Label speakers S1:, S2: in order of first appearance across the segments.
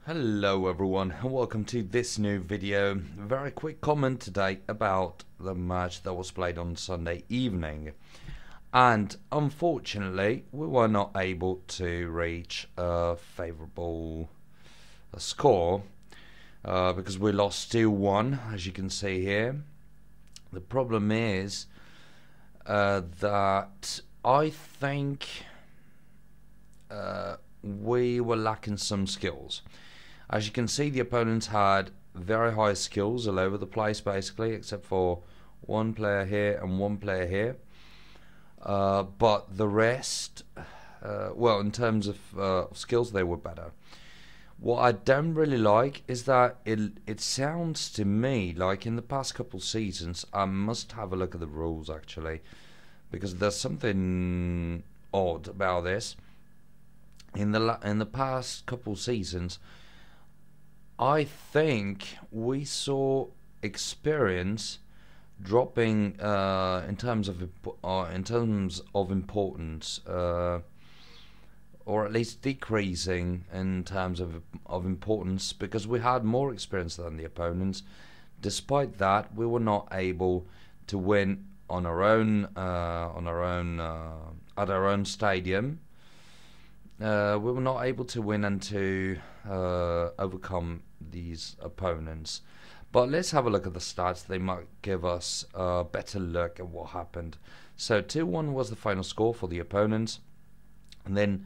S1: Hello everyone and welcome to this new video. Very quick comment today about the match that was played on Sunday evening, and unfortunately we were not able to reach a favourable score because we lost 2-1, as you can see here. The problem is that I think we were lacking some skills. As you can see, the opponents had very high skills all over the place, basically, except for one player here and one player here. But the rest, well, in terms of skills, they were better. What I don't really like is that it sounds to me like in the past couple seasons, I must have a look at the rules actually, because there's something odd about this. In the past couple seasons, I think we saw experience dropping in terms of importance, or at least decreasing in terms of importance, because we had more experience than the opponents. Despite that, we were not able to win on our own at our own stadium. We were not able to win and to overcome these opponents. But let's have a look at the stats. They might give us a better look at what happened. So 2-1 was the final score for the opponents, and then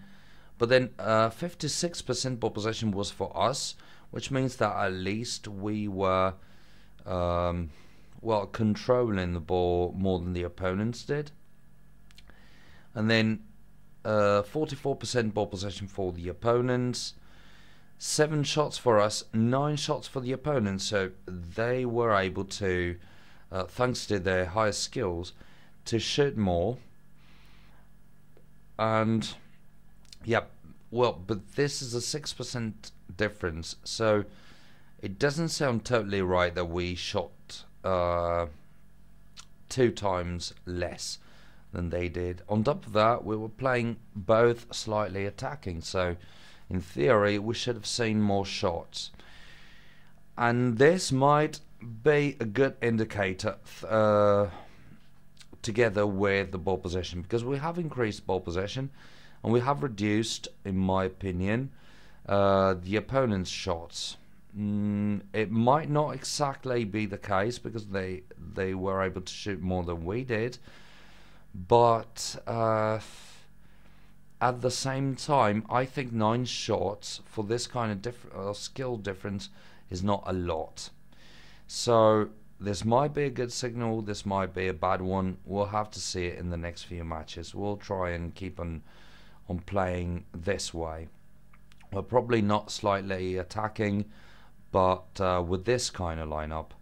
S1: 56% ball possession was for us, which means that at least we were well, controlling the ball more than the opponents did. And then 44% ball possession for the opponents, 7 shots for us, 9 shots for the opponents. So they were able to, thanks to their higher skills, to shoot more. And yeah, well, but this is a 6% difference, so it doesn't sound totally right that we shot 2 times less than they did. On top of that, we were playing both slightly attacking, so in theory we should have seen more shots, and this might be a good indicator together with the ball possession, because we have increased ball possession and we have reduced, in my opinion, the opponent's shots. It might not exactly be the case, because they were able to shoot more than we did, but at the same time, I think 9 shots for this kind of skill difference is not a lot. So this might be a good signal, this might be a bad one. We'll have to see it in the next few matches. We'll try and keep on playing this way. We're probably not slightly attacking, but with this kind of lineup.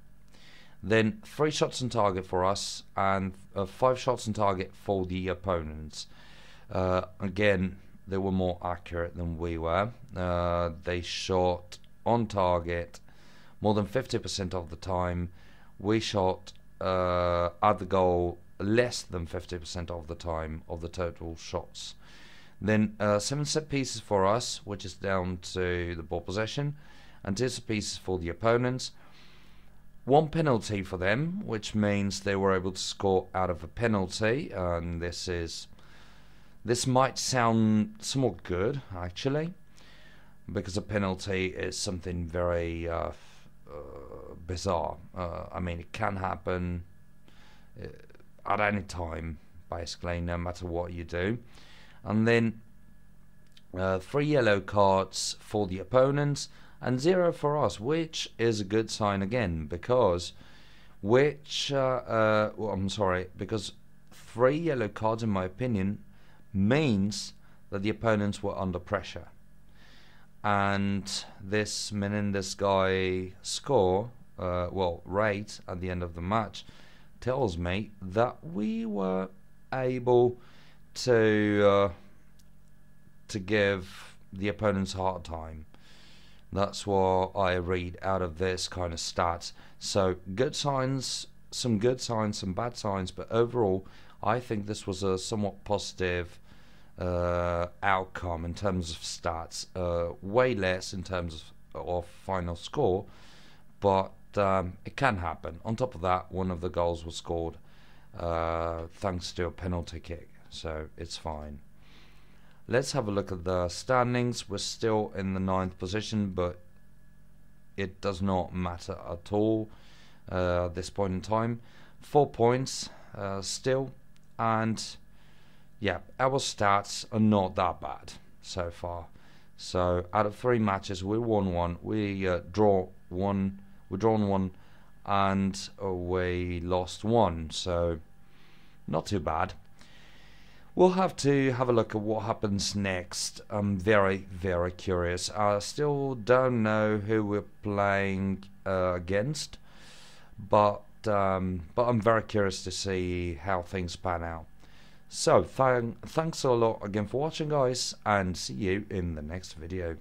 S1: Then 3 shots on target for us and 5 shots on target for the opponents. Again, they were more accurate than we were. They shot on target more than 50% of the time. We shot at the goal less than 50% of the time of the total shots. Then 7 set pieces for us, which is down to the ball possession, and 2 set pieces for the opponents. 1 penalty for them, which means they were able to score out of a penalty, and this might sound somewhat good actually, because a penalty is something very bizarre. I mean, it can happen at any time, basically, no matter what you do. And then 3 yellow cards for the opponents and 0 for us, which is a good sign again, because because 3 yellow cards, in my opinion, means that the opponents were under pressure, and this Menendez guy score, rate at the end of the match, tells me that we were able to give the opponents a hard time. That's what I read out of this kind of stats. So good signs, some good signs, some bad signs, but overall I think this was a somewhat positive outcome in terms of stats, way less in terms or final score, but it can happen. On top of that, one of the goals was scored thanks to a penalty kick, so it's fine. Let's have a look at the standings. We're still in the 9th position, but it does not matter at all at this point in time. 4 points still, and yeah, our stats are not that bad so far. So out of 3 matches, we won 1, we drawn 1, and we lost 1. So not too bad. We'll have to have a look at what happens next. I'm very, very curious. I still don't know who we're playing against, but I'm very curious to see how things pan out. So thanks a lot again for watching, guys, and see you in the next video.